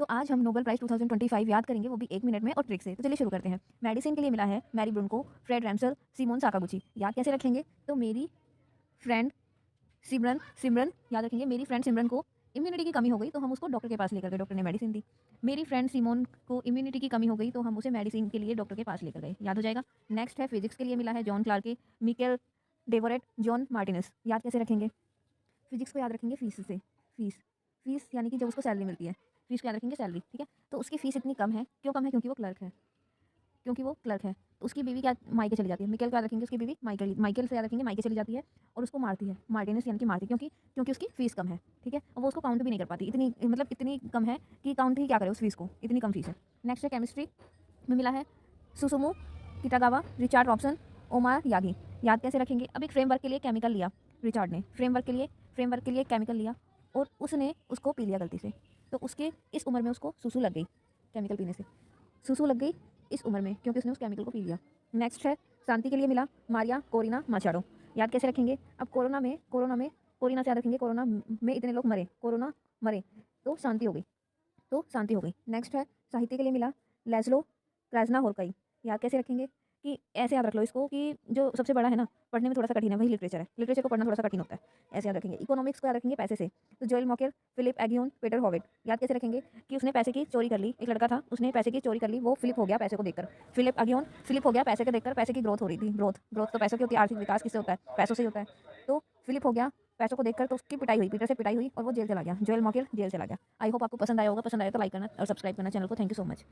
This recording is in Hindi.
तो आज हम नोबेल प्राइज़ 2025 याद करेंगे, वो भी 1 मिनट में और ट्रिक से। तो चलिए शुरू करते हैं। मेडिसिन के लिए मिला है मैरी ब्रुनको, फ्रेड रैम्सल, सिमोन साकागुची। याद कैसे रखेंगे? तो मेरी फ्रेंड सिमरन सिमरन याद रखेंगे, मेरी फ्रेंड सिमरन को इम्यूनिटी की कमी हो गई तो हम उसको डॉक्टर के पास लेकर गए, डॉक्टर ने मेडिसिन दी। मेरी फ्रेंड सिमोन को इम्यूनिटी की कमी हो गई तो हम उसे मेडिसिन के लिए डॉक्टर के पास लेकर गए। याद हो जाएगा। नेक्स्ट है फिजिक्स के लिए मिला है जॉन क्लार्के, मिकेल डेवोरेट, जॉन मार्टिनस। याद कैसे रखेंगे? फिजिक्स को याद रखेंगे फीस से। फीस फीस यानी कि जब उसको सैलरी मिलती है, फीस को याद रखेंगे सैलरी, ठीक है। तो उसकी फीस इतनी कम है, क्यों कम है? क्योंकि वो क्लर्क है, क्योंकि वो क्लर्क है। तो उसकी बीवी क्या मायके चली जाती है। मिकेल को याद रखेंगे, उसकी बीवी माइकल माइकल से याद रखेंगे मायके चली जाती है और उसको मारती है, मार्टिनस यानी कि मारती है, क्योंकि क्योंकि उसकी फीस कम है, ठीक है। और वो उसको काउंट भी नहीं कर पाती, इतनी मतलब इतनी कम है कि काउंट ही क्या करे उस फीस को, इतनी कम फीस है। नेक्स्ट है केमिस्ट्री में मिला है Susumu Kitagawa, Richard Robson, Omar Yaghi. याद कैसे रखेंगे? अब एक फ्रेमवर्क के लिए केमिकल लिया रिचार्ड ने, फ्रेमवर्क के लिए केमिकल लिया और उसने उसको पी लिया गलती से। तो उसके इस उम्र में उसको सुसु लग गई, केमिकल पीने से सुसु लग गई इस उम्र में, क्योंकि उसने उस केमिकल को पी लिया। नेक्स्ट है शांति के लिए मिला मारिया कोरिना माचाडो। याद कैसे रखेंगे? अब कोरोना में कोरिना से याद रखेंगे, कोरोना में इतने लोग मरे, कोरोना मरे तो शांति हो गई, तो शांति हो गई। नेक्स्ट है साहित्य के लिए मिला लैज़लो क्राजना होरकई। याद कैसे रखेंगे? कि ऐसे याद रख लो इसको कि जो सबसे बड़ा है ना, पढ़ने में थोड़ा सा कठिन है, वही लिटरेचर है, लिटरेचर को पढ़ना थोड़ा सा कठिन होता है, ऐसे याद रखेंगे। इकोनॉमिक्स को याद रखेंगे पैसे से, तो जोएल मॉकेल, फिलिप एगियोन, पीटर हॉविट। याद कैसे रखेंगे? कि उसने पैसे की चोरी कर ली, एक लड़का था उसने पैसे की चोरी कर ली, वो फिलिप हो गया पैसे को देखकर, फिलिप एगियोन फिलिप हो गया पैसे को देखकर, पैसे की ग्रोथ हो रही थी, ग्रोथ ग्रोथ तो पैसों की होती है, आर्थिक विकास किससे होता है? पैसों से ही होता है। तो फिलिप हो गया पैसों को देखकर, तो उसकी पिटाई हुई, पीटर से पिटाई हुई और वो जेल चला गया, जोएल मॉकेल जेल चला गया। आई होप आपको पसंद आया होगा, पसंद आया तो लाइक करना और सब्सक्राइब करना चैनल को। Thank you so much.